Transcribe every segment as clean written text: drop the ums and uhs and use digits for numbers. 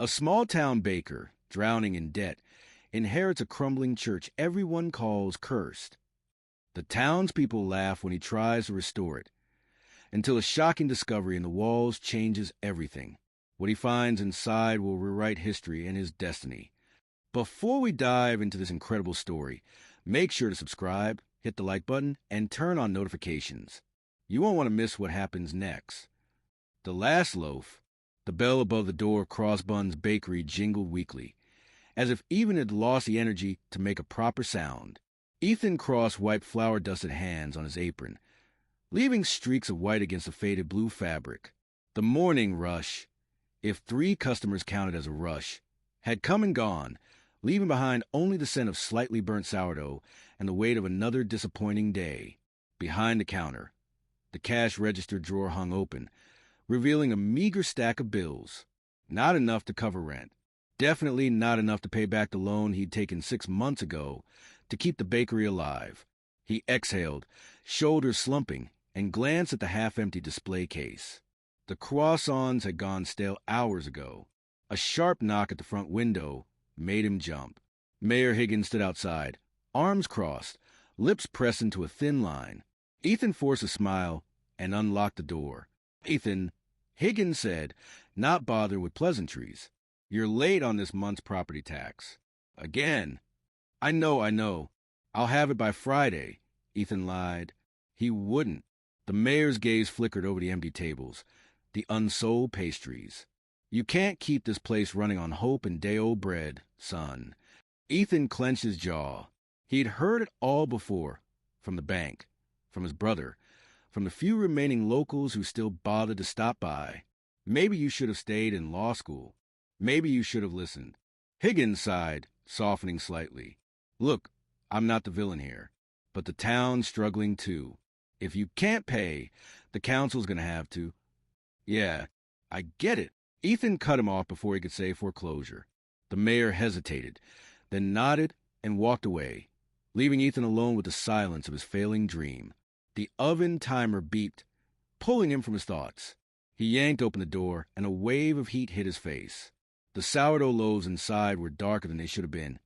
A small-town baker, drowning in debt, inherits a crumbling church everyone calls cursed. The townspeople laugh when he tries to restore it, until a shocking discovery in the walls changes everything. What he finds inside will rewrite history and his destiny. Before we dive into this incredible story, make sure to subscribe, hit the like button, and turn on notifications. You won't want to miss what happens next. The last loaf, the bell above the door of Crossbun's bakery jingled weakly, as if even it had lost the energy to make a proper sound. Ethan Cross wiped flour-dusted hands on his apron, leaving streaks of white against the faded blue fabric. The morning rush, if 3 customers counted as a rush, had come and gone, leaving behind only the scent of slightly burnt sourdough and the weight of another disappointing day. Behind the counter, the cash register drawer hung open, revealing a meager stack of bills. Not enough to cover rent. Definitely not enough to pay back the loan he'd taken 6 months ago to keep the bakery alive. He exhaled, shoulders slumping, and glanced at the half-empty display case. The croissants had gone stale hours ago. A sharp knock at the front window made him jump. Mayor Higgins stood outside, arms crossed, lips pressed into a thin line. Ethan forced a smile and unlocked the door. "Ethan," Higgins said, not bothered with pleasantries, "you're late on this month's property tax." "Again?" I know. I'll have it by Friday," Ethan lied. He wouldn't. The mayor's gaze flickered over the empty tables, the unsold pastries. "You can't keep this place running on hope and day-old bread, son." Ethan clenched his jaw. He'd heard it all before, from the bank, from his brother, from the few remaining locals who still bothered to stop by. Maybe you should have stayed in law school. Maybe you should have listened. Higgins sighed, softening slightly. "Look, I'm not the villain here, but the town's struggling too. If you can't pay, the council's going to have to." "Yeah, I get it." Ethan cut him off before he could say foreclosure. The mayor hesitated, then nodded and walked away, leaving Ethan alone with the silence of his failing dream. The oven timer beeped, pulling him from his thoughts. He yanked open the door, and a wave of heat hit his face. The sourdough loaves inside were darker than they should have been.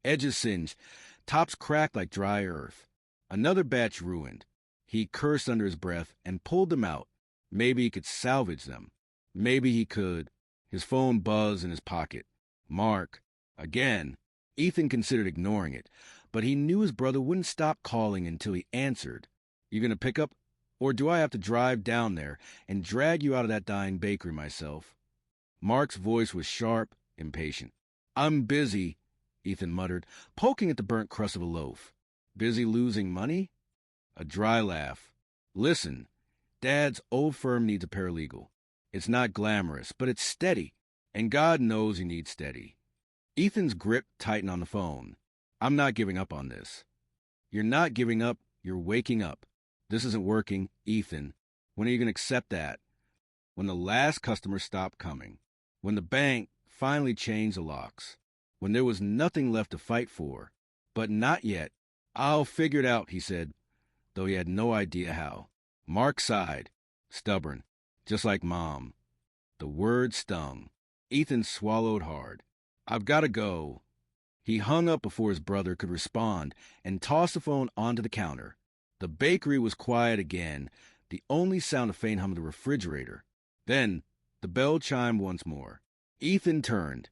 Edges singed, tops cracked like dry earth. Another batch ruined. He cursed under his breath and pulled them out. Maybe he could salvage them. Maybe he could. His phone buzzed in his pocket. Mark. Again. Ethan considered ignoring it, but he knew his brother wouldn't stop calling until he answered. "You gonna pick up, or do I have to drive down there and drag you out of that dying bakery myself?" Mark's voice was sharp, impatient. "I'm busy," Ethan muttered, poking at the burnt crust of a loaf. "Busy losing money?" A dry laugh. "Listen, Dad's old firm needs a paralegal. It's not glamorous, but it's steady, and God knows he needs steady." Ethan's grip tightened on the phone. "I'm not giving up on this." "You're not giving up, you're waking up. This isn't working, Ethan. When are you going to accept that?" "When the last customer stopped coming. When the bank finally changed the locks. When there was nothing left to fight for. But not yet. I'll figure it out," he said, though he had no idea how. Mark sighed. Stubborn. Just like Mom. The word stung. Ethan swallowed hard. "I've got to go." He hung up before his brother could respond and tossed the phone onto the counter. The bakery was quiet again, the only sound a faint hum of the refrigerator. Then the bell chimed once more. Ethan turned,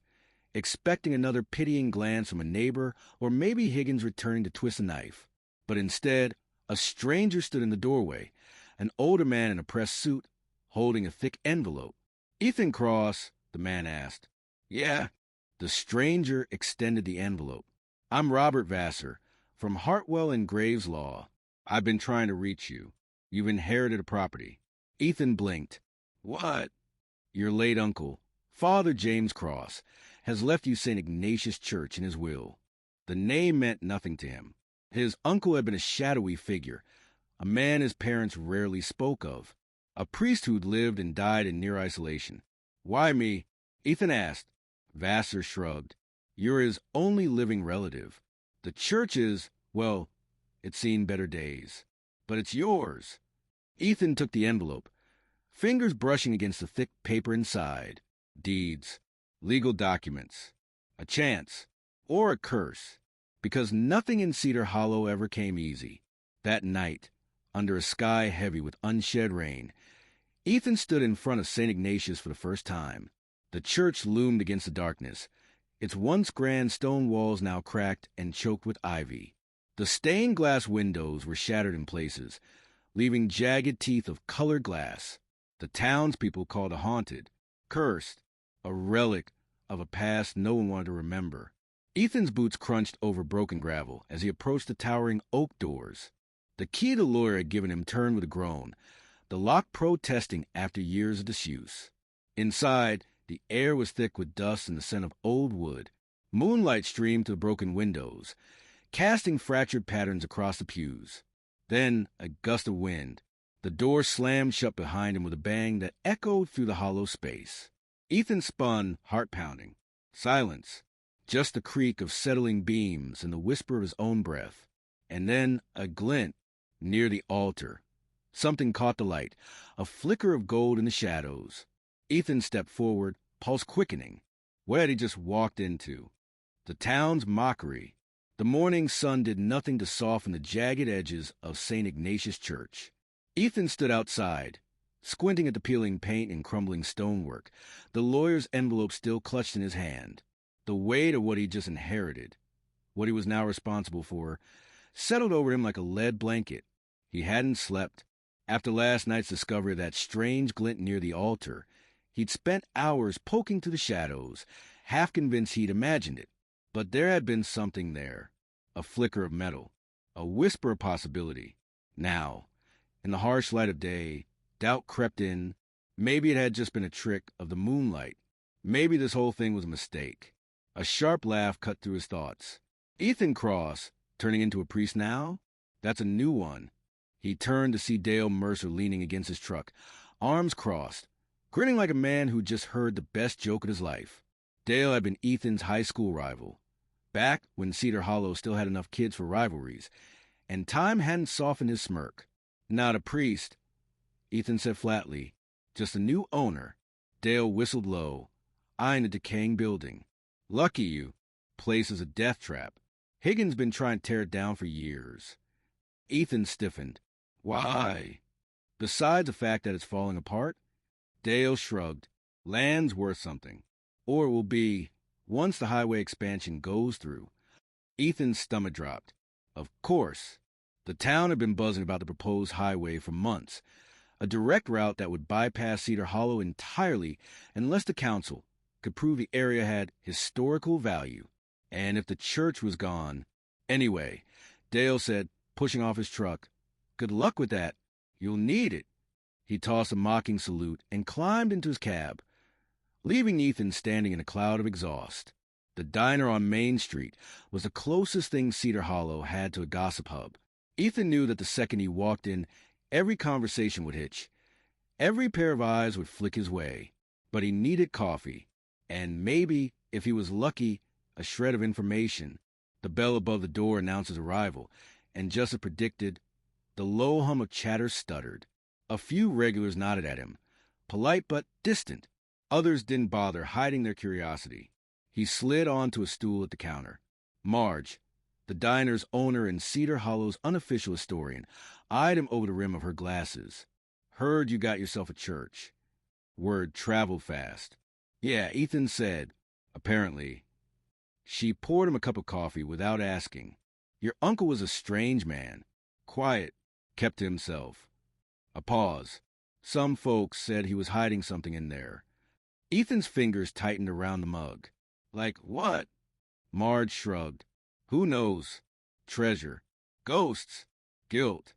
expecting another pitying glance from a neighbor or maybe Higgins returning to twist a knife. But instead, a stranger stood in the doorway, an older man in a pressed suit, holding a thick envelope. "Ethan Cross?" the man asked. "Yeah." The stranger extended the envelope. "I'm Robert Vassar, from Hartwell and Graves Law. I've been trying to reach you. You've inherited a property." Ethan blinked. "What?" "Your late uncle, Father James Cross, has left you St. Ignatius Church in his will." The name meant nothing to him. His uncle had been a shadowy figure, a man his parents rarely spoke of, a priest who'd lived and died in near isolation. "Why me?" Ethan asked. Vassar shrugged. "You're his only living relative. The church is, well, it's seen better days. But it's yours." Ethan took the envelope, fingers brushing against the thick paper inside. Deeds. legal documents, a chance, or a curse, because nothing in Cedar Hollow ever came easy. That night, under a sky heavy with unshed rain, Ethan stood in front of St. Ignatius for the first time. The church loomed against the darkness, its once grand stone walls now cracked and choked with ivy. The stained glass windows were shattered in places, leaving jagged teeth of colored glass. The townspeople called it haunted, cursed, a relic of a past no one wanted to remember. Ethan's boots crunched over broken gravel as he approached the towering oak doors. The key the lawyer had given him turned with a groan, the lock protesting after years of disuse. Inside, the air was thick with dust and the scent of old wood. Moonlight streamed through the broken windows, casting fractured patterns across the pews. Then a gust of wind. The door slammed shut behind him with a bang that echoed through the hollow space. Ethan spun, heart pounding. Silence. Just the creak of settling beams and the whisper of his own breath. And then a glint near the altar. Something caught the light, a flicker of gold in the shadows. Ethan stepped forward, pulse quickening. What had he just walked into? The town's mockery. The morning sun did nothing to soften the jagged edges of St. Ignatius Church. Ethan stood outside, squinting at the peeling paint and crumbling stonework, the lawyer's envelope still clutched in his hand. The weight of what he just inherited, what he was now responsible for, settled over him like a lead blanket. He hadn't slept. After last night's discovery of that strange glint near the altar, he'd spent hours poking through the shadows, half convinced he'd imagined it. But there had been something there, a flicker of metal, a whisper of possibility. Now, in the harsh light of day, doubt crept in. Maybe it had just been a trick of the moonlight. Maybe this whole thing was a mistake. A sharp laugh cut through his thoughts. Ethan Cross, turning into a priest now? That's a new one. He turned to see Dale Mercer leaning against his truck, arms crossed, grinning like a man who'd just heard the best joke of his life. Dale had been Ethan's high school rival, back when Cedar Hollow still had enough kids for rivalries, and time hadn't softened his smirk. Not a priest, Ethan said flatly, just a new owner. Dale whistled low, eyeing the decaying building. Lucky you. Place is a death trap. Higgins been trying to tear it down for years. Ethan stiffened. Why? Besides the fact that it's falling apart? Dale shrugged. Land's worth something. Or it will be, once the highway expansion goes through. Ethan's stomach dropped. Of course. The town had been buzzing about the proposed highway for months. A direct route that would bypass Cedar Hollow entirely unless the council could prove the area had historical value. And if the church was gone... Anyway, Dale said, pushing off his truck, good luck with that. You'll need it. He tossed a mocking salute and climbed into his cab, leaving Ethan standing in a cloud of exhaust. The diner on Main Street was the closest thing Cedar Hollow had to a gossip hub. Ethan knew that the second he walked in, every conversation would hitch. Every pair of eyes would flick his way. But he needed coffee. And maybe, if he was lucky, a shred of information. The bell above the door announced his arrival, and just as predicted, the low hum of chatter stuttered. A few regulars nodded at him, polite but distant. Others didn't bother hiding their curiosity. He slid onto a stool at the counter. Marge, the diner's owner and Cedar Hollow's unofficial historian, eyed him over the rim of her glasses. Heard you got yourself a church. Word traveled fast. Yeah, Ethan said. Apparently. She poured him a cup of coffee without asking. Your uncle was a strange man. Quiet. Kept to himself. A pause. Some folks said he was hiding something in there. Ethan's fingers tightened around the mug. Like what? Marge shrugged. Who knows? Treasure. Ghosts. Guilt.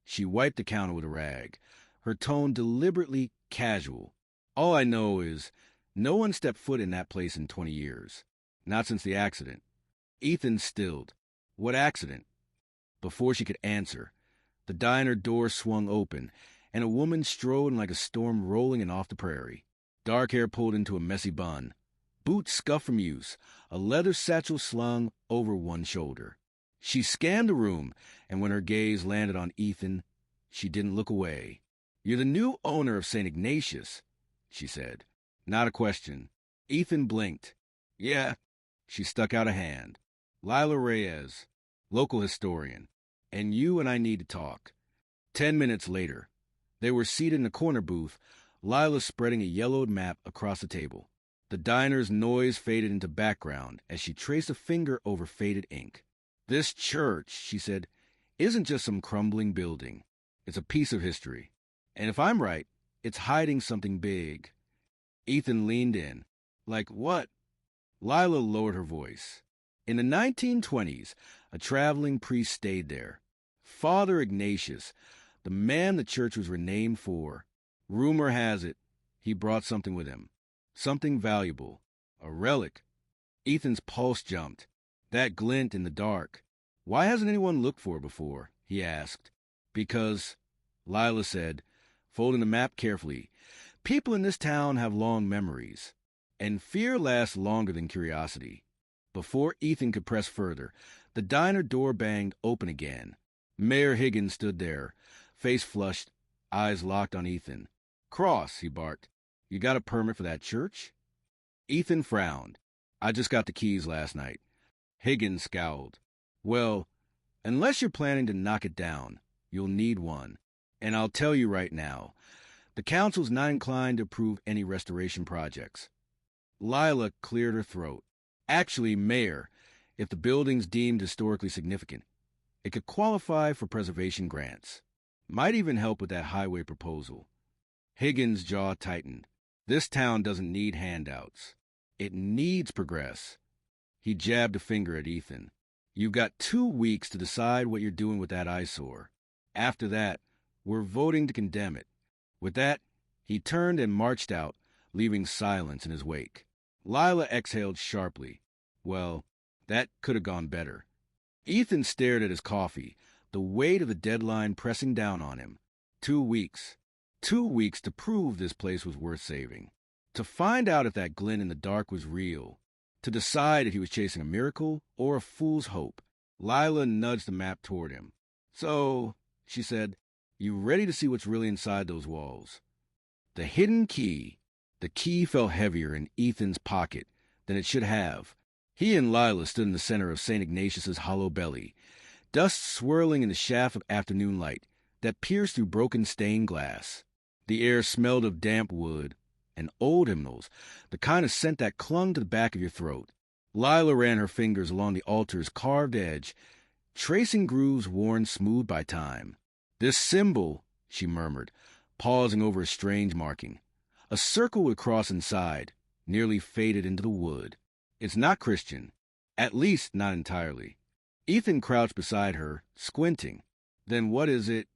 She wiped the counter with a rag, her tone deliberately casual. All I know is no one stepped foot in that place in 20 years. Not since the accident. Ethan stilled. What accident? Before she could answer, the diner door swung open, and a woman strode in like a storm rolling in off the prairie. Dark hair pulled into a messy bun. Boots scuffed from use, a leather satchel slung over one shoulder. She scanned the room, and when her gaze landed on Ethan, she didn't look away. You're the new owner of St. Ignatius, she said. Not a question. Ethan blinked. Yeah. She stuck out a hand. Lila Reyes, local historian. And you and I need to talk. 10 minutes later, they were seated in a corner booth, Lila spreading a yellowed map across the table. The diner's noise faded into background as she traced a finger over faded ink. This church, she said, isn't just some crumbling building. It's a piece of history. And if I'm right, it's hiding something big. Ethan leaned in. Like what? Lila lowered her voice. In the 1920s, a traveling priest stayed there. Father Ignatius, the man the church was renamed for. Rumor has it, he brought something with him. Something valuable. A relic. Ethan's pulse jumped. That glint in the dark. Why hasn't anyone looked for it before? He asked. Because, Lila said, folding the map carefully, people in this town have long memories. And fear lasts longer than curiosity. Before Ethan could press further, the diner door banged open again. Mayor Higgins stood there, face flushed, eyes locked on Ethan. Cross, he barked. You got a permit for that church? Ethan frowned. I just got the keys last night. Higgins scowled. Well, unless you're planning to knock it down, you'll need one. And I'll tell you right now, the council's not inclined to approve any restoration projects. Lila cleared her throat. Actually, Mayor, if the building's deemed historically significant, it could qualify for preservation grants. Might even help with that highway proposal. Higgins' jaw tightened. This town doesn't need handouts. It needs progress. He jabbed a finger at Ethan. You've got 2 weeks to decide what you're doing with that eyesore. After that, we're voting to condemn it. With that, he turned and marched out, leaving silence in his wake. Lila exhaled sharply. Well, that could have gone better. Ethan stared at his coffee, the weight of the deadline pressing down on him. 2 weeks. 2 weeks to prove this place was worth saving. To find out if that glint in the dark was real. To decide if he was chasing a miracle or a fool's hope. Lila nudged the map toward him. So, she said, you ready to see what's really inside those walls? The hidden key. The key felt heavier in Ethan's pocket than it should have. He and Lila stood in the center of St. Ignatius's hollow belly, dust swirling in the shaft of afternoon light that pierced through broken stained glass. The air smelled of damp wood and old hymnals, the kind of scent that clung to the back of your throat. Lila ran her fingers along the altar's carved edge, tracing grooves worn smooth by time. This symbol, she murmured, pausing over a strange marking. A circle would cross inside, nearly faded into the wood. It's not Christian, at least not entirely. Ethan crouched beside her, squinting. Then what is it?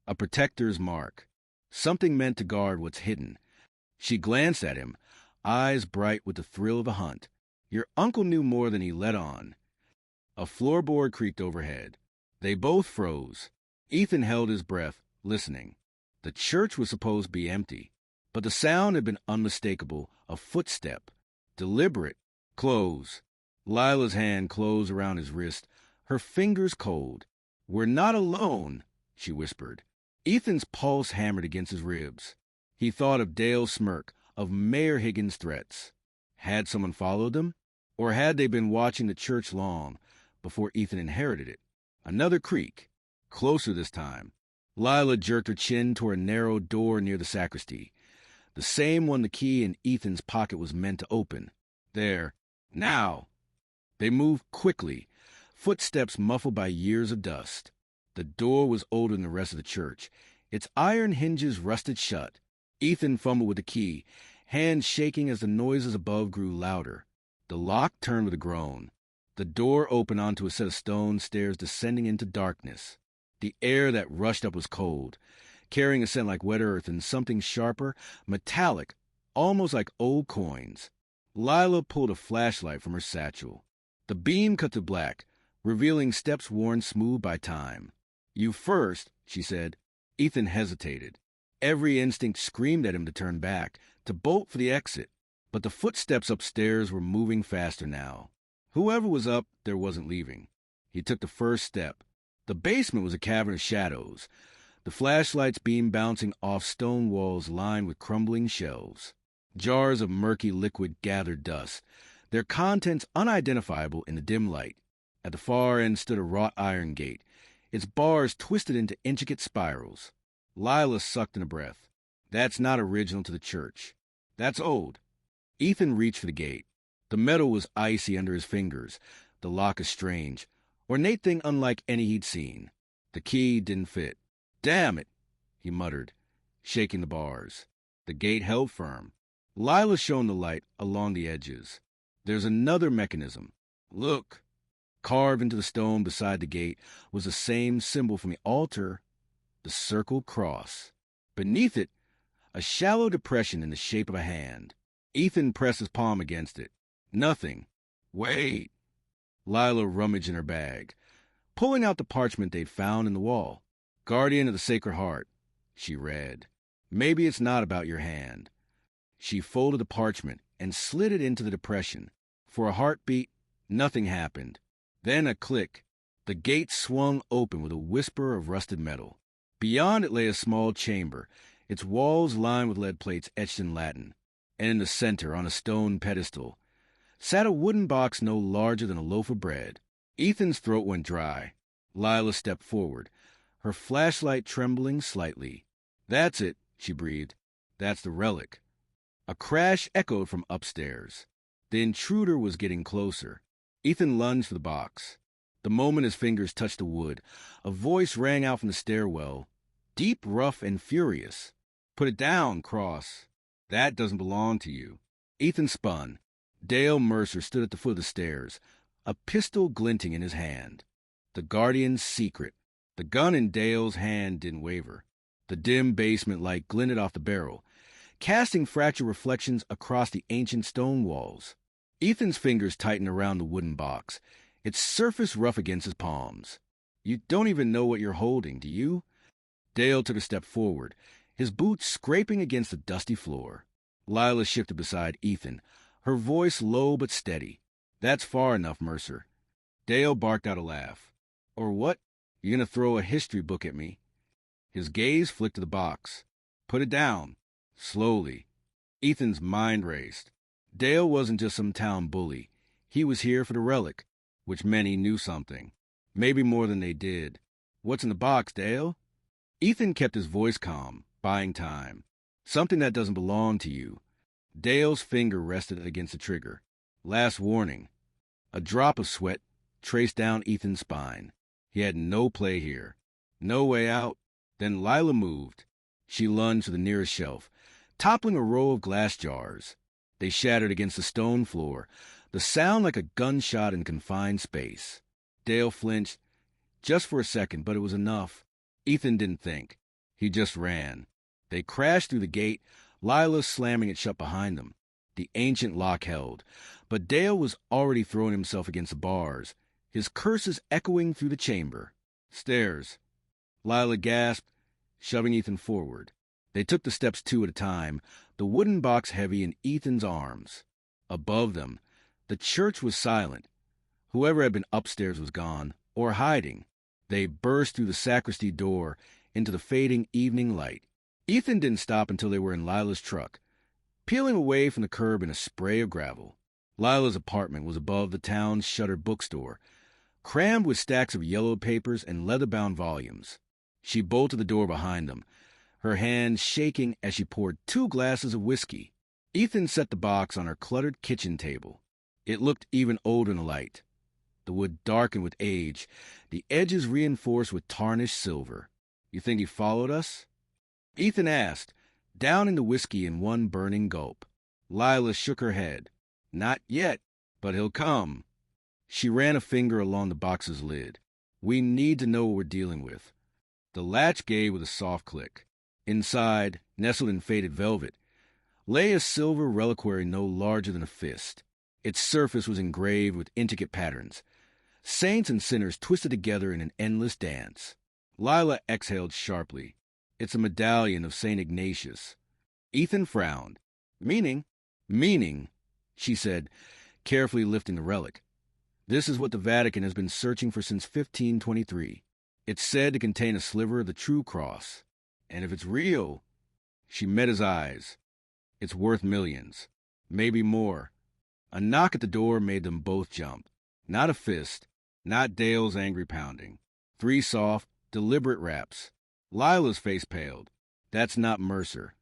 A protector's mark. Something meant to guard what's hidden. She glanced at him, eyes bright with the thrill of a hunt. Your uncle knew more than he let on. A floorboard creaked overhead. They both froze. Ethan held his breath, listening. The church was supposed to be empty, but the sound had been unmistakable, a footstep. Deliberate. Close. Lila's hand closed around his wrist, her fingers cold. We're not alone, she whispered. Ethan's pulse hammered against his ribs. He thought of Dale's smirk, of Mayor Higgins' threats. Had someone followed them? Or had they been watching the church long before Ethan inherited it? Another creak. Closer this time. Lila jerked her chin toward a narrow door near the sacristy. The same one the key in Ethan's pocket was meant to open. There. Now. They moved quickly, footsteps muffled by years of dust. The door was older than the rest of the church. Its iron hinges rusted shut. Ethan fumbled with the key, hands shaking as the noises above grew louder. The lock turned with a groan. The door opened onto a set of stone stairs descending into darkness. The air that rushed up was cold, carrying a scent like wet earth and something sharper, metallic, almost like old coins. Lila pulled a flashlight from her satchel. The beam cut to black, revealing steps worn smooth by time. You first, she said. Ethan hesitated. Every instinct screamed at him to turn back, to bolt for the exit. But the footsteps upstairs were moving faster now. Whoever was up there wasn't leaving. He took the first step. The basement was a cavern of shadows, the flashlight's beam bouncing off stone walls lined with crumbling shelves. Jars of murky liquid gathered dust, their contents unidentifiable in the dim light. At the far end stood a wrought iron gate, its bars twisted into intricate spirals. Lila sucked in a breath. That's not original to the church. That's old. Ethan reached for the gate. The metal was icy under his fingers, the lock a strange, ornate thing unlike any he'd seen. The key didn't fit. Damn it, he muttered, shaking the bars. The gate held firm. Lila shone the light along the edges. There's another mechanism. Look. Carved into the stone beside the gate was the same symbol from the altar, the circled cross. Beneath it, a shallow depression in the shape of a hand. Ethan pressed his palm against it. Nothing. Wait. Lila rummaged in her bag, pulling out the parchment they'd found in the wall. Guardian of the Sacred Heart, she read. Maybe it's not about your hand. She folded the parchment and slid it into the depression. For a heartbeat, nothing happened. Then a click. The gate swung open with a whisper of rusted metal. Beyond it lay a small chamber, its walls lined with lead plates etched in Latin. And in the center, on a stone pedestal, sat a wooden box no larger than a loaf of bread. Ethan's throat went dry. Lila stepped forward, her flashlight trembling slightly. That's it, she breathed. That's the relic. A crash echoed from upstairs. The intruder was getting closer. Ethan lunged for the box. The moment his fingers touched the wood, a voice rang out from the stairwell, deep, rough, and furious. Put it down, Cross. That doesn't belong to you. Ethan spun. Dale Mercer stood at the foot of the stairs, a pistol glinting in his hand. The Guardian's secret. The gun in Dale's hand didn't waver. The dim basement light glinted off the barrel, casting fractured reflections across the ancient stone walls. Ethan's fingers tightened around the wooden box, its surface rough against his palms. You don't even know what you're holding, do you? Dale took a step forward, his boots scraping against the dusty floor. Lila shifted beside Ethan, her voice low but steady. That's far enough, Mercer. Dale barked out a laugh. Or what? You gonna throw a history book at me? His gaze flicked to the box. Put it down. Slowly. Ethan's mind raced. Dale wasn't just some town bully. He was here for the relic, which meant he knew something. Maybe more than they did. What's in the box, Dale? Ethan kept his voice calm, buying time. Something that doesn't belong to you. Dale's finger rested against the trigger. Last warning. A drop of sweat traced down Ethan's spine. He had no play here. No way out. Then Lila moved. She lunged to the nearest shelf, toppling a row of glass jars. They shattered against the stone floor, the sound like a gunshot in confined space. Dale flinched, just for a second, but it was enough. Ethan didn't think. He just ran. They crashed through the gate, Lila slamming it shut behind them. The ancient lock held, but Dale was already throwing himself against the bars, his curses echoing through the chamber. Stairs. Lila gasped, shoving Ethan forward. They took the steps two at a time, the wooden box heavy in Ethan's arms. Above them, the church was silent. Whoever had been upstairs was gone, or hiding. They burst through the sacristy door into the fading evening light. Ethan didn't stop until they were in Lila's truck, peeling away from the curb in a spray of gravel. Lila's apartment was above the town's shuttered bookstore, crammed with stacks of yellowed papers and leather-bound volumes. She bolted the door behind them, her hands shaking as she poured 2 glasses of whiskey. Ethan set the box on her cluttered kitchen table. It looked even older in the light. The wood darkened with age, the edges reinforced with tarnished silver. You think he followed us? Ethan asked, downing the whiskey in one burning gulp. Lila shook her head. Not yet, but he'll come. She ran a finger along the box's lid. We need to know what we're dealing with. The latch gave with a soft click. Inside, nestled in faded velvet, lay a silver reliquary no larger than a fist. Its surface was engraved with intricate patterns, saints and sinners twisted together in an endless dance. Lila exhaled sharply. It's a medallion of St. Ignatius. Ethan frowned. Meaning, she said, carefully lifting the relic. This is what the Vatican has been searching for since 1523. It's said to contain a sliver of the true cross. And if it's real... She met his eyes. It's worth millions. Maybe more. A knock at the door made them both jump. Not a fist, not Dale's angry pounding. 3 soft, deliberate raps. Lila's face paled. That's not Mercer.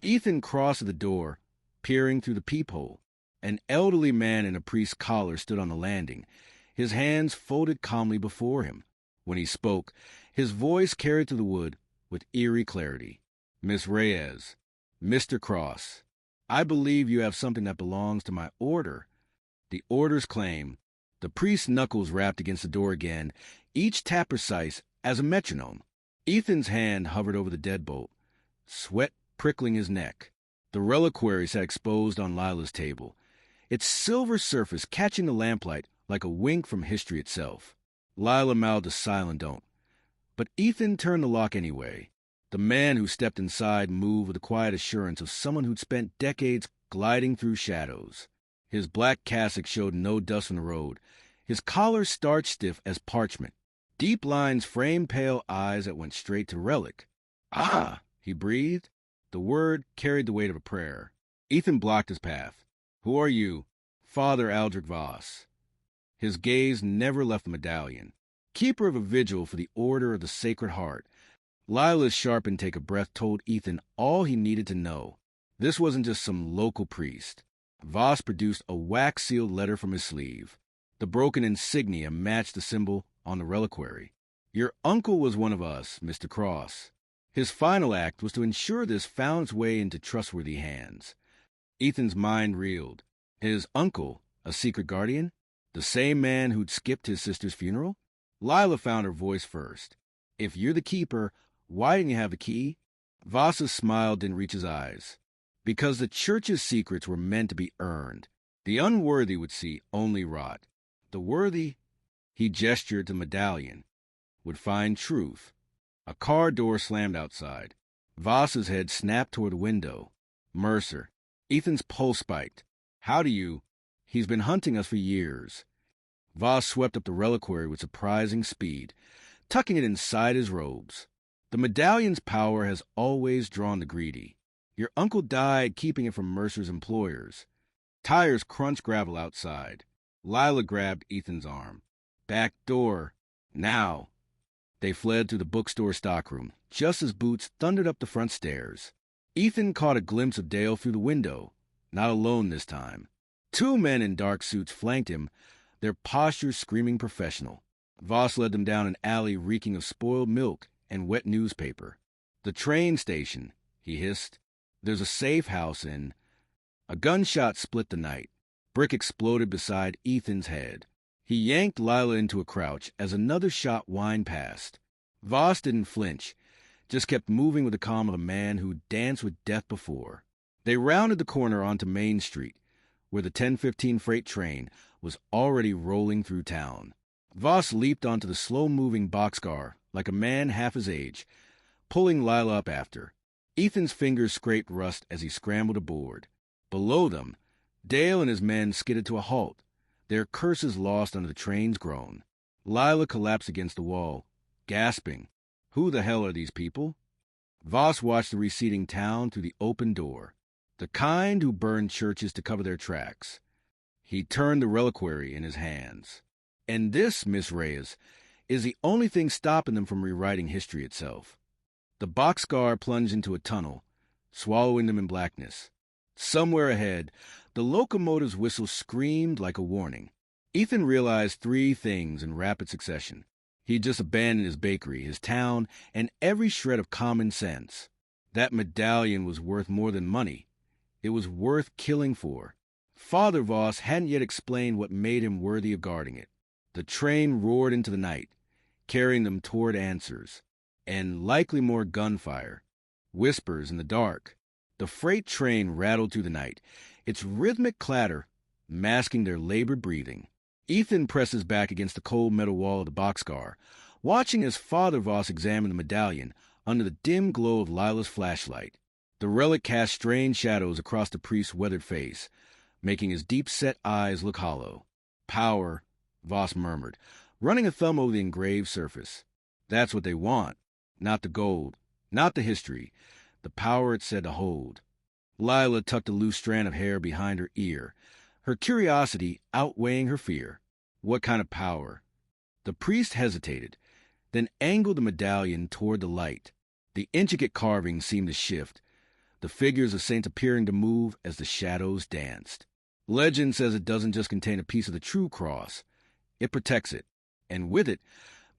Ethan crossed to the door, peering through the peephole. An elderly man in a priest's collar stood on the landing, his hands folded calmly before him. When he spoke, his voice carried through the wood with eerie clarity. Miss Reyes, Mr. Cross, I believe you have something that belongs to my order. The order's claim. The priest's knuckles rapped against the door again, each tap precise as a metronome. Ethan's hand hovered over the deadbolt, sweat prickling his neck. The reliquary sat exposed on Lila's table, its silver surface catching the lamplight like a wink from history itself. Lila mouthed a silent don't, but Ethan turned the lock anyway. The man who stepped inside moved with the quiet assurance of someone who'd spent decades gliding through shadows. His black cassock showed no dust from the road, his collar starched stiff as parchment. Deep lines framed pale eyes that went straight to Relic. Ah, he breathed. The word carried the weight of a prayer. Ethan blocked his path. Who are you? Father Aldrich Voss. His gaze never left the medallion. Keeper of a vigil for the Order of the Sacred Heart. Lila's sharp intake of breath told Ethan all he needed to know. This wasn't just some local priest. Voss produced a wax-sealed letter from his sleeve. The broken insignia matched the symbol on the reliquary. Your uncle was one of us, Mr. Cross. His final act was to ensure this found its way into trustworthy hands. Ethan's mind reeled. His uncle, a secret guardian? The same man who'd skipped his sister's funeral? Lila found her voice first. If you're the keeper, why didn't you have the key? Voss's smile didn't reach his eyes. Because the church's secrets were meant to be earned. The unworthy would see only rot. The worthy, he gestured to the medallion, would find truth. A car door slammed outside. Voss's head snapped toward the window. Mercer. Ethan's pulse spiked. How do you? He's been hunting us for years. Voss swept up the reliquary with surprising speed, tucking it inside his robes. The medallion's power has always drawn the greedy. Your uncle died keeping it from Mercer's employers. Tires crunched gravel outside. Lila grabbed Ethan's arm. Back door. Now. They fled through the bookstore stockroom, just as boots thundered up the front stairs. Ethan caught a glimpse of Dale through the window, not alone this time. 2 men in dark suits flanked him, their postures screaming professional. Voss led them down an alley reeking of spoiled milk and wet newspaper. The train station, he hissed. There's a safe house in. A gunshot split the night. Brick exploded beside Ethan's head. He yanked Lila into a crouch as another shot whined past. Voss didn't flinch, just kept moving with the calm of a man who'd danced with death before. They rounded the corner onto Main Street, where the 10:15 freight train was already rolling through town. Voss leaped onto the slow-moving boxcar like a man half his age, pulling Lila up after. Ethan's fingers scraped rust as he scrambled aboard. Below them, Dale and his men skidded to a halt, their curses lost under the train's groan. Lila collapsed against the wall, gasping. Who the hell are these people? Voss watched the receding town through the open door, the kind who burned churches to cover their tracks. He turned the reliquary in his hands. And this, Miss Reyes, is the only thing stopping them from rewriting history itself. The boxcar plunged into a tunnel, swallowing them in blackness. Somewhere ahead, the locomotive's whistle screamed like a warning. Ethan realized 3 things in rapid succession. He'd just abandoned his bakery, his town, and every shred of common sense. That medallion was worth more than money. It was worth killing for. Father Voss hadn't yet explained what made him worthy of guarding it. The train roared into the night, carrying them toward answers, and likely more gunfire, whispers in the dark. The freight train rattled through the night, its rhythmic clatter masking their labored breathing. Ethan pressed his back against the cold metal wall of the boxcar, watching as Father Voss examined the medallion under the dim glow of Lila's flashlight. The relic cast strange shadows across the priest's weathered face, making his deep-set eyes look hollow. Power, Voss murmured, running a thumb over the engraved surface. That's what they want. Not the gold, not the history, the power it's said to hold. Lila tucked a loose strand of hair behind her ear, her curiosity outweighing her fear. What kind of power? The priest hesitated, then angled the medallion toward the light. The intricate carving seemed to shift, the figures of saints appearing to move as the shadows danced. Legend says it doesn't just contain a piece of the true cross, it protects it, and with it,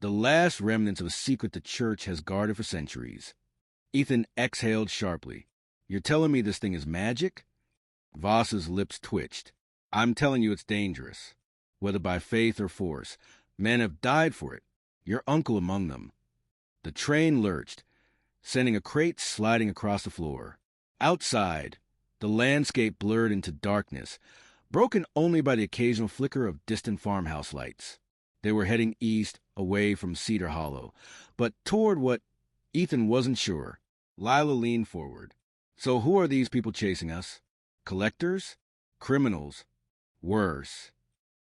the last remnants of a secret the church has guarded for centuries. Ethan exhaled sharply. You're telling me this thing is magic? Voss's lips twitched. I'm telling you it's dangerous. Whether by faith or force, men have died for it, your uncle among them. The train lurched, sending a crate sliding across the floor. Outside, the landscape blurred into darkness, broken only by the occasional flicker of distant farmhouse lights. They were heading east, away from Cedar Hollow, but toward what Ethan wasn't sure. Lila leaned forward. So who are these people chasing us? Collectors? Criminals? Worse.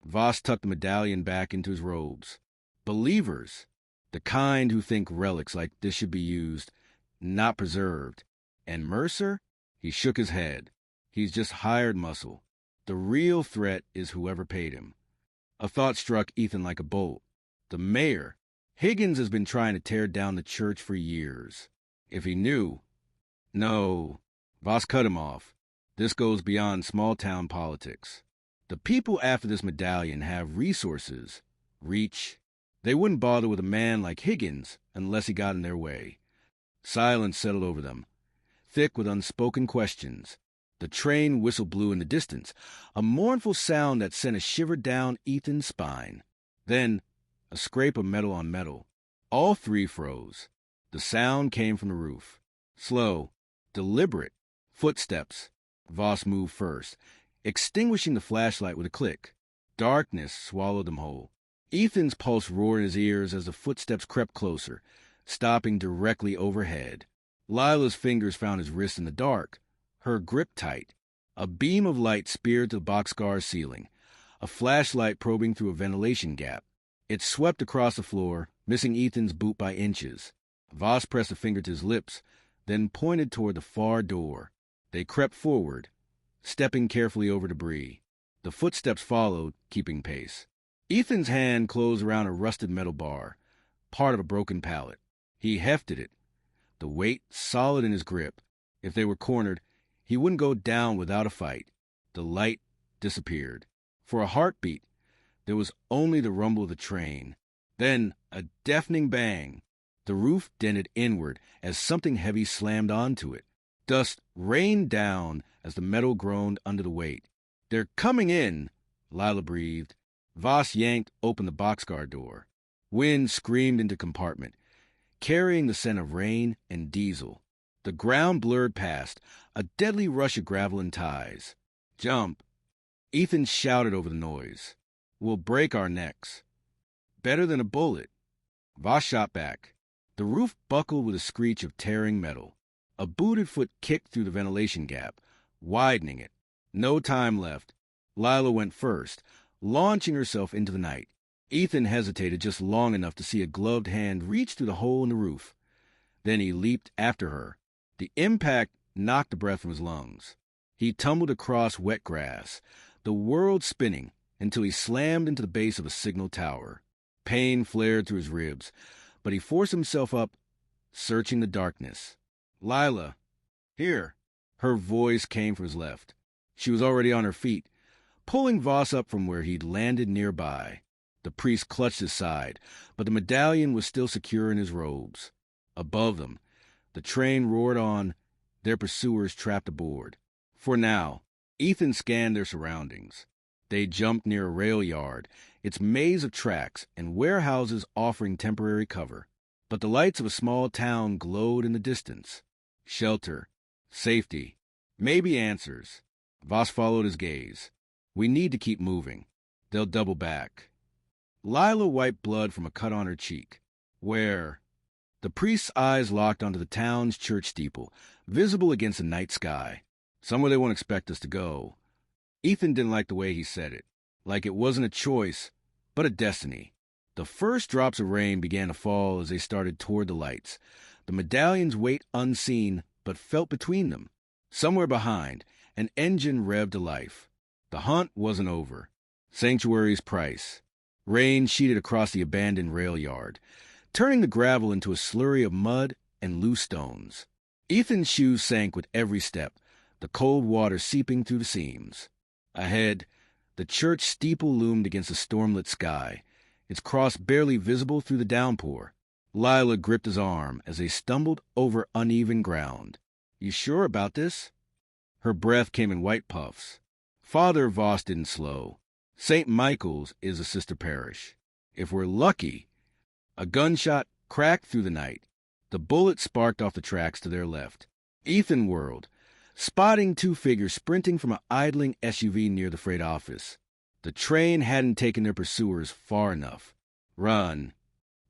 Voss tucked the medallion back into his robes. Believers. The kind who think relics like this should be used, not preserved. And Mercer? He shook his head. He's just hired muscle. The real threat is whoever paid him. A thought struck Ethan like a bolt. The mayor. Higgins has been trying to tear down the church for years. If he knew... No. Voss cut him off. This goes beyond small-town politics. The people after this medallion have resources, reach. They wouldn't bother with a man like Higgins unless he got in their way. Silence settled over them, thick with unspoken questions. The train whistle blew in the distance, a mournful sound that sent a shiver down Ethan's spine. Then, a scrape of metal on metal. All three froze. The sound came from the roof. Slow, deliberate, footsteps. Voss moved first, extinguishing the flashlight with a click. Darkness swallowed them whole. Ethan's pulse roared in his ears as the footsteps crept closer, stopping directly overhead. Lila's fingers found his wrist in the dark, her grip tight. A beam of light speared the boxcar ceiling, a flashlight probing through a ventilation gap. It swept across the floor, missing Ethan's boot by inches. Voss pressed a finger to his lips, then pointed toward the far door. They crept forward, stepping carefully over debris. The footsteps followed, keeping pace. Ethan's hand closed around a rusted metal bar, part of a broken pallet. He hefted it, the weight solid in his grip. If they were cornered, he wouldn't go down without a fight. The light disappeared. For a heartbeat, there was only the rumble of the train. Then, a deafening bang. The roof dented inward as something heavy slammed onto it. Dust rained down as the metal groaned under the weight. They're coming in, Lila breathed. Voss yanked open the boxcar door. Wind screamed into compartment, carrying the scent of rain and diesel. The ground blurred past, a deadly rush of gravel and ties. Jump! Ethan shouted over the noise. We'll break our necks. Better than a bullet. Voss shot back. The roof buckled with a screech of tearing metal. A booted foot kicked through the ventilation gap, widening it. No time left. Lila went first, launching herself into the night. Ethan hesitated just long enough to see a gloved hand reach through the hole in the roof. Then he leaped after her. The impact knocked the breath from his lungs. He tumbled across wet grass, the world spinning, until he slammed into the base of a signal tower. Pain flared through his ribs, but he forced himself up, searching the darkness. Lila, here. Her voice came from his left. She was already on her feet, pulling Voss up from where he'd landed nearby. The priest clutched his side, but the medallion was still secure in his robes. Above them, the train roared on, their pursuers trapped aboard. For now, Ethan scanned their surroundings. They jumped near a rail yard, its maze of tracks and warehouses offering temporary cover. But the lights of a small town glowed in the distance. Shelter, safety, maybe answers. Voss followed his gaze. We need to keep moving. They'll double back. Lila wiped blood from a cut on her cheek. Where? The priest's eyes locked onto the town's church steeple, visible against the night sky. Somewhere they won't expect us to go. Ethan didn't like the way he said it, like it wasn't a choice, but a destiny. The first drops of rain began to fall as they started toward the lights, the medallion's weight unseen but felt between them. Somewhere behind, an engine revved to life. The hunt wasn't over. Sanctuary's price. Rain sheeted across the abandoned rail yard, turning the gravel into a slurry of mud and loose stones. Ethan's shoes sank with every step, the cold water seeping through the seams. Ahead, the church steeple loomed against the stormlit sky, its cross barely visible through the downpour. Lila gripped his arm as they stumbled over uneven ground. "You sure about this?" Her breath came in white puffs. Father Voss didn't slow. St. Michael's is a sister parish. If we're lucky. A gunshot cracked through the night. The bullet sparked off the tracks to their left. Ethan whirled, spotting two figures sprinting from an idling SUV near the freight office. The train hadn't taken their pursuers far enough. "Run."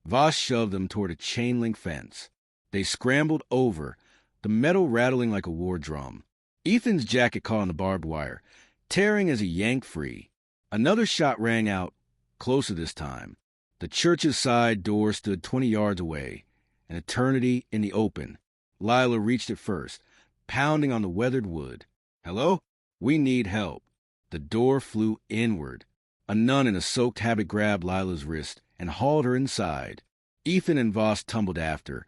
Voss shoved them toward a chain-link fence. They scrambled over, the metal rattling like a war drum. Ethan's jacket caught on the barbed wire, tearing as he yanked free. Another shot rang out, closer this time. The church's side door stood 20 yards away, an eternity in the open. Lila reached it first, pounding on the weathered wood. "Hello? We need help." The door flew inward. A nun in a soaked habit grabbed Lila's wrist and hauled her inside. Ethan and Voss tumbled after,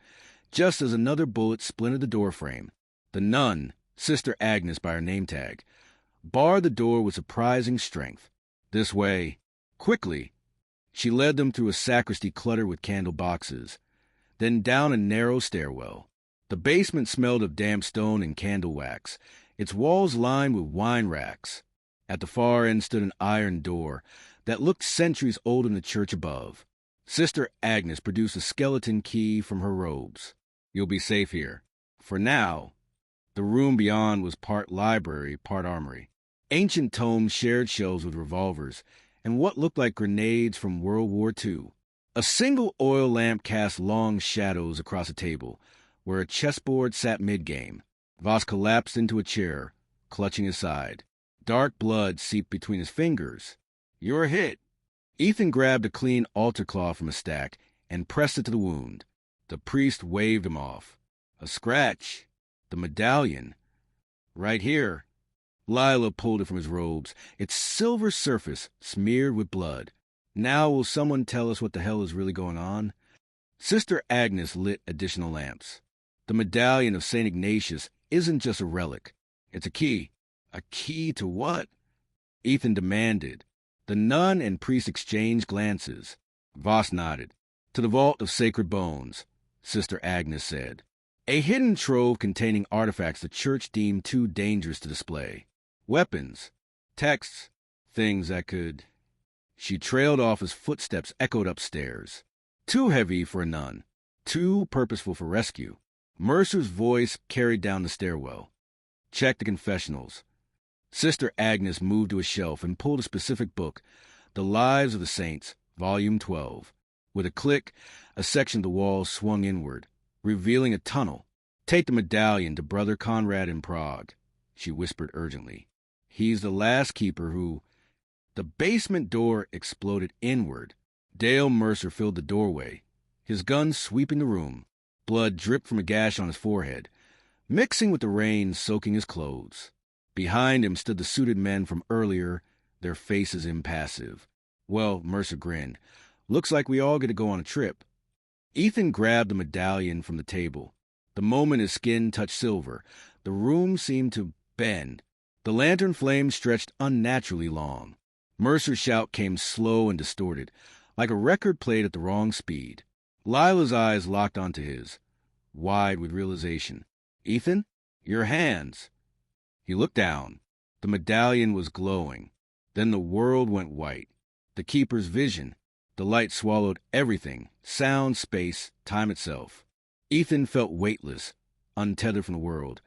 just as another bullet splintered the doorframe. The nun, Sister Agnes by her name tag, barred the door with surprising strength. "This way. Quickly." She led them through a sacristy cluttered with candle boxes, then down a narrow stairwell. The basement smelled of damp stone and candle wax, its walls lined with wine racks. At the far end stood an iron door that looked centuries older than the church above. Sister Agnes produced a skeleton key from her robes. "You'll be safe here. For now." The room beyond was part library, part armory. Ancient tomes shared shelves with revolvers and what looked like grenades from World War II. A single oil lamp cast long shadows across a table, where a chessboard sat mid-game. Voss collapsed into a chair, clutching his side. Dark blood seeped between his fingers. "You're hit." Ethan grabbed a clean altar cloth from a stack and pressed it to the wound. The priest waved him off. "A scratch. The medallion. Right here." Lila pulled it from his robes, its silver surface smeared with blood. "Now will someone tell us what the hell is really going on?" Sister Agnes lit additional lamps. "The medallion of St. Ignatius isn't just a relic. It's a key." "A key to what?" Ethan demanded. The nun and priest exchanged glances. Voss nodded. "To the vault of sacred bones," Sister Agnes said. "A hidden trove containing artifacts the church deemed too dangerous to display. Weapons, texts, things that could..." She trailed off as footsteps echoed upstairs. Too heavy for a nun, too purposeful for rescue. Mercer's voice carried down the stairwell. "Check the confessionals." Sister Agnes moved to a shelf and pulled a specific book, The Lives of the Saints, Volume 12. With a click, a section of the wall swung inward, revealing a tunnel. "Take the medallion to Brother Conrad in Prague," she whispered urgently. "He's the last keeper who..." The basement door exploded inward. Dale Mercer filled the doorway, his gun sweeping the room. Blood dripped from a gash on his forehead, mixing with the rain soaking his clothes. Behind him stood the suited men from earlier, their faces impassive. "Well," Mercer grinned, "looks like we all get to go on a trip." Ethan grabbed the medallion from the table. The moment his skin touched silver, the room seemed to bend. The lantern flame stretched unnaturally long. Mercer's shout came slow and distorted, like a record played at the wrong speed. Lila's eyes locked onto his, wide with realization. "Ethan, your hands." He looked down. The medallion was glowing. Then the world went white. The keeper's vision. The light swallowed everything, sound, space, time itself. Ethan felt weightless, untethered from the world,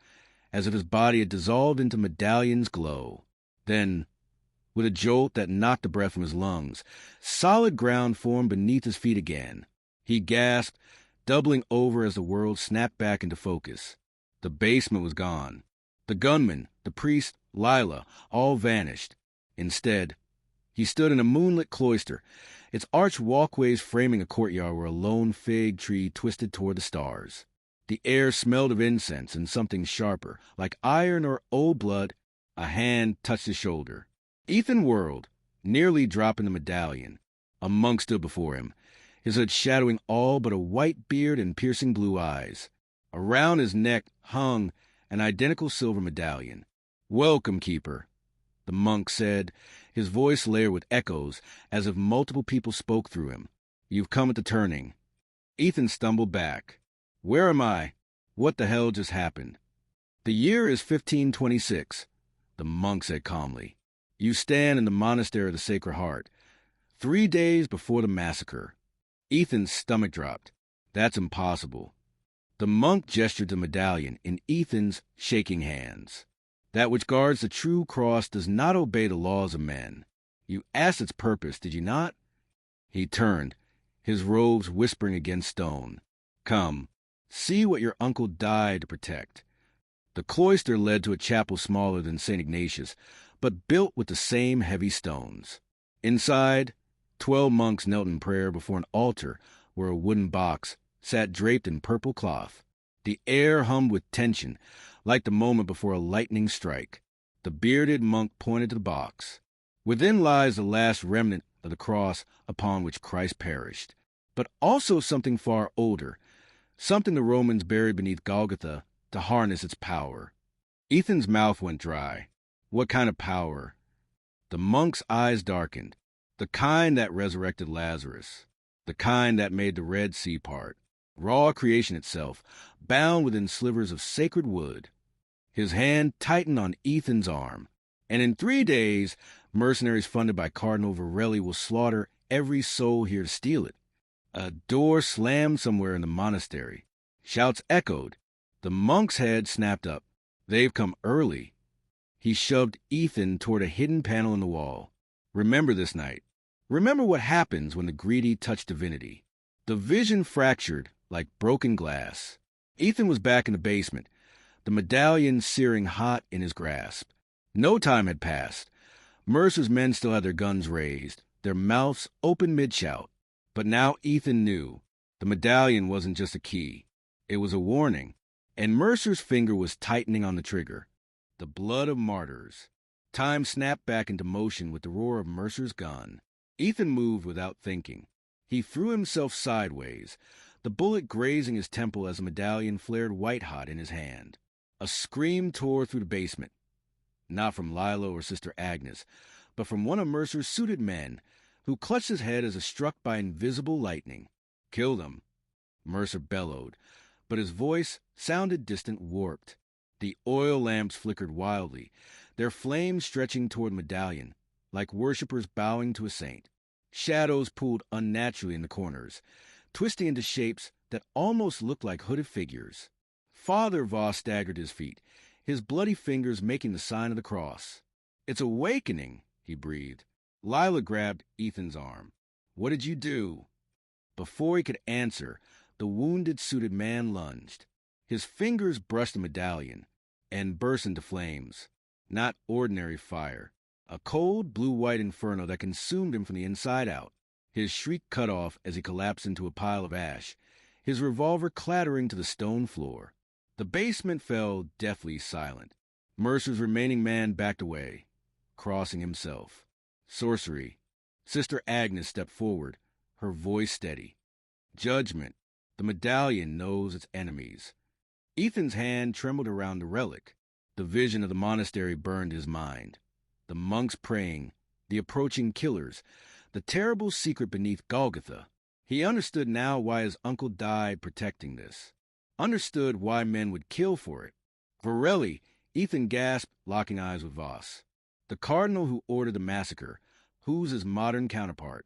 as if his body had dissolved into medallion's glow. Then, with a jolt that knocked the breath from his lungs, solid ground formed beneath his feet again. He gasped, doubling over as the world snapped back into focus. The basement was gone. The gunman, the priest, Lila, all vanished. Instead, he stood in a moonlit cloister, its arched walkways framing a courtyard where a lone fig tree twisted toward the stars. The air smelled of incense and something sharper, like iron or old blood. A hand touched his shoulder. Ethan whirled, nearly dropping the medallion. A monk stood before him, his hood shadowing all but a white beard and piercing blue eyes. Around his neck hung an identical silver medallion. "Welcome, keeper," the monk said, his voice layered with echoes as if multiple people spoke through him. "You've come at the turning." Ethan stumbled back. "Where am I? What the hell just happened?" "The year is 1526, the monk said calmly. "You stand in the monastery of the Sacred Heart, 3 days before the massacre." Ethan's stomach dropped. "That's impossible." The monk gestured to the medallion in Ethan's shaking hands. "That which guards the true cross does not obey the laws of men. You asked its purpose, did you not?" He turned, his robes whispering against stone. "Come, see what your uncle died to protect." The cloister led to a chapel smaller than St. Ignatius, but built with the same heavy stones. Inside, 12 monks knelt in prayer before an altar where a wooden box sat draped in purple cloth. The air hummed with tension, like the moment before a lightning strike. The bearded monk pointed to the box. "Within lies the last remnant of the cross upon which Christ perished, but also something far older, something the Romans buried beneath Golgotha to harness its power." Ethan's mouth went dry. "What kind of power?" The monk's eyes darkened. "The kind that resurrected Lazarus. The kind that made the Red Sea part. Raw creation itself, bound within slivers of sacred wood." His hand tightened on Ethan's arm. "And in 3 days, mercenaries funded by Cardinal Varelli will slaughter every soul here to steal it." A door slammed somewhere in the monastery. Shouts echoed. The monk's head snapped up. "They've come early." He shoved Ethan toward a hidden panel in the wall. "Remember this night. Remember what happens when the greedy touch divinity." The vision fractured like broken glass. Ethan was back in the basement, the medallion searing hot in his grasp. No time had passed. Mercer's men still had their guns raised, their mouths open mid-shout. But now Ethan knew. The medallion wasn't just a key. It was a warning. And Mercer's finger was tightening on the trigger. The blood of martyrs. Time snapped back into motion with the roar of Mercer's gun. Ethan moved without thinking. He threw himself sideways, the bullet grazing his temple as the medallion flared white-hot in his hand. A scream tore through the basement. Not from Lila or Sister Agnes, but from one of Mercer's suited men, who clutched his head as if struck by invisible lightning. "Killed him," Mercer bellowed, but his voice sounded distant, warped. The oil lamps flickered wildly, their flames stretching toward the medallion, like worshippers bowing to a saint. Shadows pooled unnaturally in the corners, twisting into shapes that almost looked like hooded figures. Father Voss staggered to his feet, his bloody fingers making the sign of the cross. "It's awakening," he breathed. Lila grabbed Ethan's arm. "What did you do?" Before he could answer, the wounded suited man lunged. His fingers brushed the medallion and burst into flames. Not ordinary fire. A cold, blue-white inferno that consumed him from the inside out. His shriek cut off as he collapsed into a pile of ash, his revolver clattering to the stone floor. The basement fell deathly silent. Mercer's remaining man backed away, crossing himself. Sorcery. Sister Agnes stepped forward, her voice steady. Judgment. The medallion knows its enemies. Ethan's hand trembled around the relic. The vision of the monastery burned his mind. The monks praying, the approaching killers, the terrible secret beneath Golgotha. He understood now why his uncle died protecting this. Understood why men would kill for it. Varelli, Ethan gasped, locking eyes with Voss. The cardinal who ordered the massacre, who's his modern counterpart?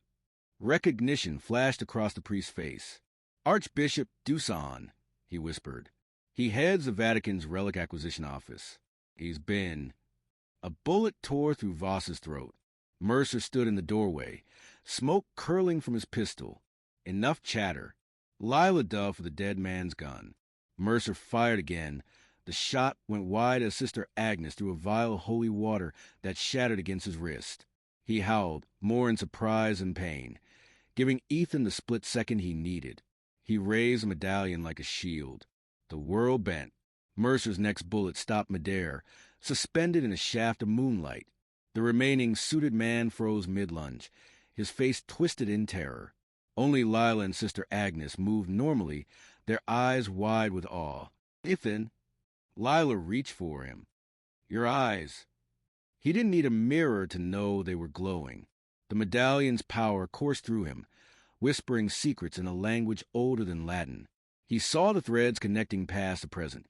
Recognition flashed across the priest's face. Archbishop Dusan, he whispered. He heads the Vatican's relic acquisition office. He's been... A bullet tore through Voss's throat. Mercer stood in the doorway, smoke curling from his pistol. Enough chatter. Lila dove for the dead man's gun. Mercer fired again. The shot went wide as Sister Agnes threw a vial of holy water that shattered against his wrist. He howled, more in surprise and pain, giving Ethan the split second he needed. He raised the medallion like a shield. The world bent. Mercer's next bullet stopped midair, suspended in a shaft of moonlight. The remaining suited man froze mid-lunge, his face twisted in terror. Only Lila and Sister Agnes moved normally, their eyes wide with awe. Ethan. Lila reached for him. Your eyes. He didn't need a mirror to know they were glowing. The medallion's power coursed through him, whispering secrets in a language older than Latin. He saw the threads connecting past and present.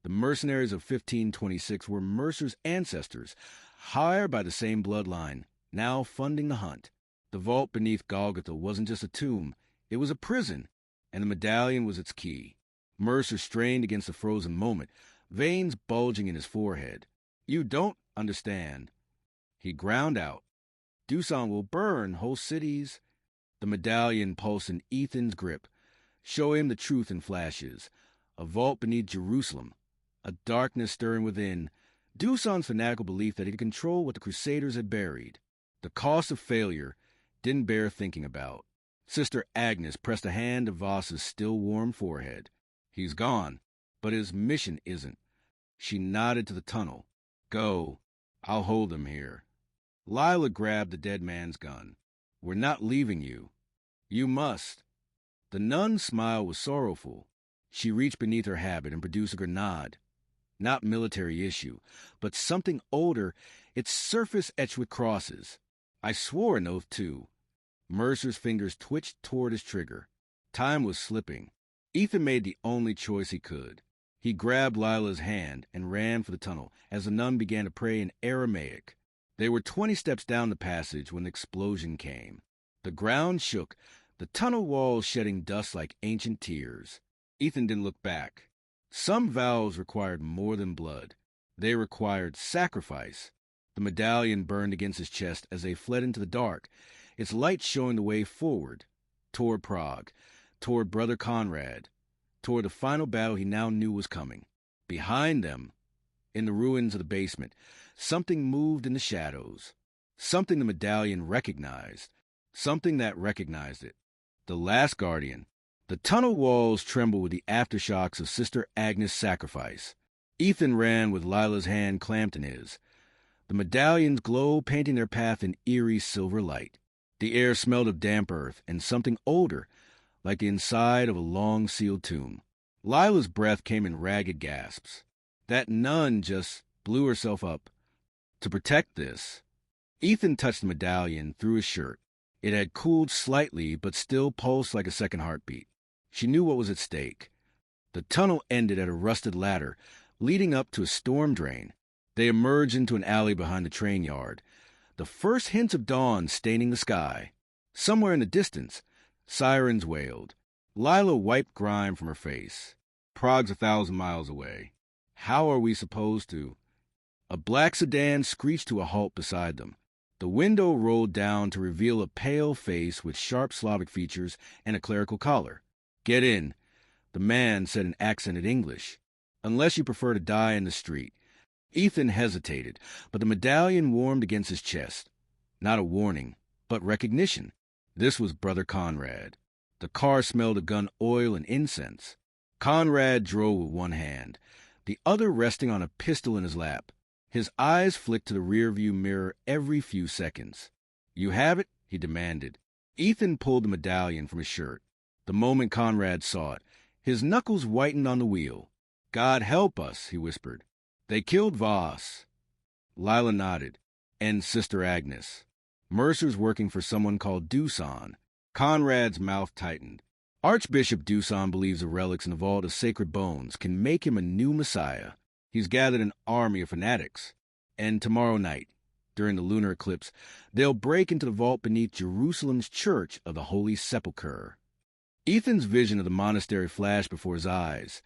The mercenaries of 1526 were Mercer's ancestors, hired by the same bloodline, now funding the hunt. The vault beneath Golgotha wasn't just a tomb, it was a prison, and the medallion was its key. Mercer strained against the frozen moment, veins bulging in his forehead. You don't understand. He ground out. Doosan will burn whole cities. The medallion pulsed in Ethan's grip, showing him the truth in flashes. A vault beneath Jerusalem, a darkness stirring within, Doosan's fanatical belief that he could control what the Crusaders had buried. The cost of failure didn't bear thinking about. Sister Agnes pressed a hand to Voss's still warm forehead. He's gone, but his mission isn't. She nodded to the tunnel. Go. I'll hold him here. Lila grabbed the dead man's gun. We're not leaving you. You must. The nun's smile was sorrowful. She reached beneath her habit and produced a grenade. Not military issue, but something older, its surface etched with crosses. I swore an oath, too. Mercer's fingers twitched toward his trigger. Time was slipping. Ethan made the only choice he could. He grabbed Lila's hand and ran for the tunnel as the nun began to pray in Aramaic. They were 20 steps down the passage when the explosion came. The ground shook, the tunnel walls shedding dust like ancient tears. Ethan didn't look back. Some vows required more than blood. They required sacrifice. The medallion burned against his chest as they fled into the dark, its light showing the way forward, toward Prague, toward Brother Conrad, toward the final battle he now knew was coming. Behind them, in the ruins of the basement, something moved in the shadows. Something the medallion recognized. Something that recognized it. The last guardian. The tunnel walls trembled with the aftershocks of Sister Agnes' sacrifice. Ethan ran with Lila's hand clamped in his. The medallions glowed, painting their path in eerie silver light. The air smelled of damp earth and something older, like the inside of a long-sealed tomb. Lila's breath came in ragged gasps. That nun just blew herself up. To protect this, Ethan touched the medallion through his shirt. It had cooled slightly, but still pulsed like a second heartbeat. She knew what was at stake. The tunnel ended at a rusted ladder, leading up to a storm drain. They emerged into an alley behind the train yard, the first hints of dawn staining the sky. Somewhere in the distance, sirens wailed. Lila wiped grime from her face. Prague's 1,000 miles away. How are we supposed to? A black sedan screeched to a halt beside them. The window rolled down to reveal a pale face with sharp Slavic features and a clerical collar. Get in, the man said in accented English. Unless you prefer to die in the street. Ethan hesitated, but the medallion warmed against his chest. Not a warning, but recognition. This was Brother Conrad. The car smelled of gun oil and incense. Conrad drove with one hand, the other resting on a pistol in his lap. His eyes flicked to the rearview mirror every few seconds. You have it? He demanded. Ethan pulled the medallion from his shirt. The moment Conrad saw it, his knuckles whitened on the wheel. God help us, he whispered. They killed Voss. Lila nodded. And Sister Agnes. Mercer's working for someone called Doosan. Conrad's mouth tightened. Archbishop Doosan believes the relics in the Vault of Sacred Bones can make him a new messiah. He's gathered an army of fanatics. And tomorrow night, during the lunar eclipse, they'll break into the vault beneath Jerusalem's Church of the Holy Sepulchre. Ethan's vision of the monastery flashed before his eyes.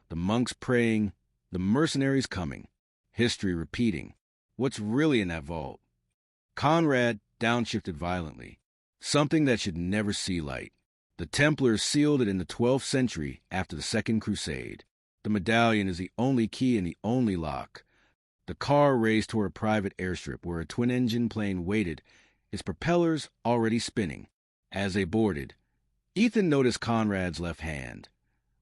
The monks praying, the mercenaries coming, history repeating. What's really in that vault? Conrad downshifted violently. Something that should never see light. The Templars sealed it in the 12th century after the Second Crusade. The medallion is the only key and the only lock. The car raced toward a private airstrip where a twin-engine plane waited, its propellers already spinning. As they boarded, Ethan noticed Conrad's left hand.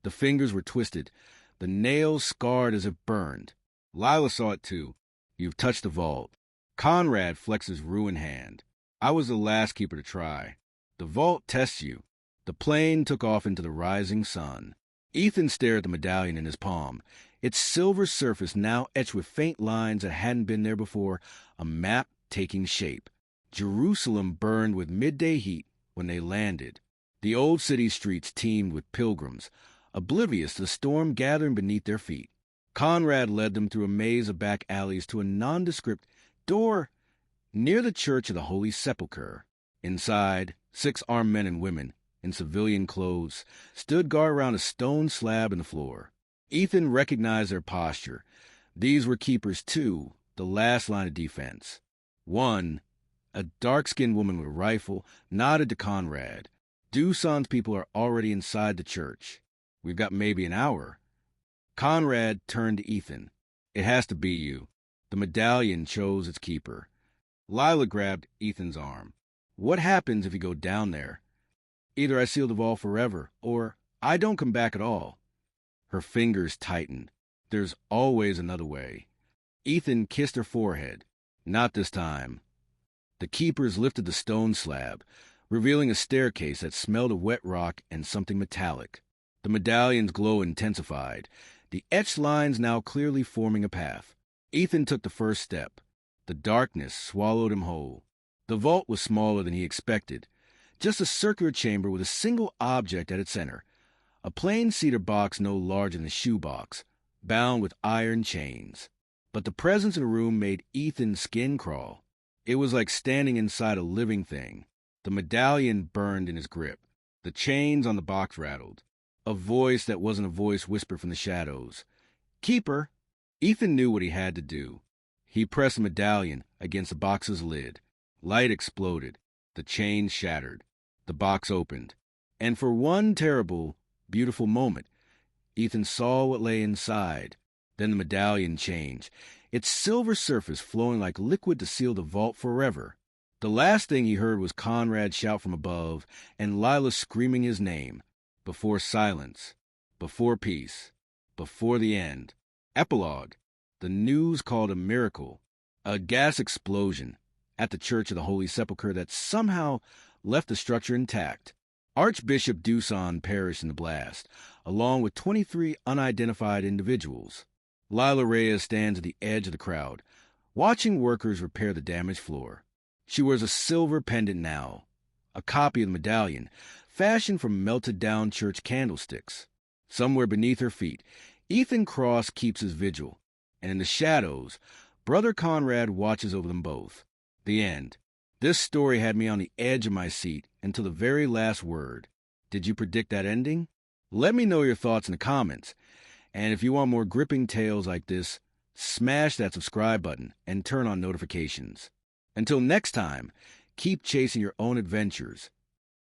The fingers were twisted, the nails scarred as if burned. Lila saw it too. You've touched the vault. Conrad flexed his ruined hand. I was the last keeper to try. The vault tests you. The plane took off into the rising sun. Ethan stared at the medallion in his palm, its silver surface now etched with faint lines that hadn't been there before, a map taking shape. Jerusalem burned with midday heat when they landed. The old city streets teemed with pilgrims, oblivious to the storm gathering beneath their feet. Conrad led them through a maze of back alleys to a nondescript door near the Church of the Holy Sepulchre. Inside, 6 armed men and women, in civilian clothes, stood guard around a stone slab in the floor. Ethan recognized their posture. These were keepers too, the last line of defense. One, a dark-skinned woman with a rifle, nodded to Conrad. Doosan's people are already inside the church. We've got maybe an hour. Conrad turned to Ethan. It has to be you. The medallion chose its keeper. Lila grabbed Ethan's arm. What happens if you go down there? Either I seal the vault forever, or I don't come back at all. Her fingers tightened. There's always another way. Ethan kissed her forehead. Not this time. The keepers lifted the stone slab, revealing a staircase that smelled of wet rock and something metallic. The medallion's glow intensified, the etched lines now clearly forming a path. Ethan took the first step. The darkness swallowed him whole. The vault was smaller than he expected, just a circular chamber with a single object at its center, a plain cedar box no larger than a shoebox, bound with iron chains. But the presence in the room made Ethan's skin crawl. It was like standing inside a living thing. The medallion burned in his grip. The chains on the box rattled. A voice that wasn't a voice whispered from the shadows. "Keeper!" Ethan knew what he had to do. He pressed the medallion against the box's lid. Light exploded. The chains shattered. The box opened. And for one terrible, beautiful moment, Ethan saw what lay inside. Then the medallion changed, its silver surface flowing like liquid to seal the vault forever. The last thing he heard was Conrad shout from above and Lila screaming his name. Before silence, before peace, before the end. Epilogue. The news called a miracle. A gas explosion at the Church of the Holy Sepulchre that somehow left the structure intact. Archbishop Doosan perished in the blast, along with 23 unidentified individuals. Lila Reyes stands at the edge of the crowd, watching workers repair the damaged floor. She wears a silver pendant now, a copy of the medallion, fashioned from melted-down church candlesticks. Somewhere beneath her feet, Ethan Cross keeps his vigil, and in the shadows, Brother Conrad watches over them both. The end. This story had me on the edge of my seat until the very last word. Did you predict that ending? Let me know your thoughts in the comments. And if you want more gripping tales like this, smash that subscribe button and turn on notifications. Until next time, keep chasing your own adventures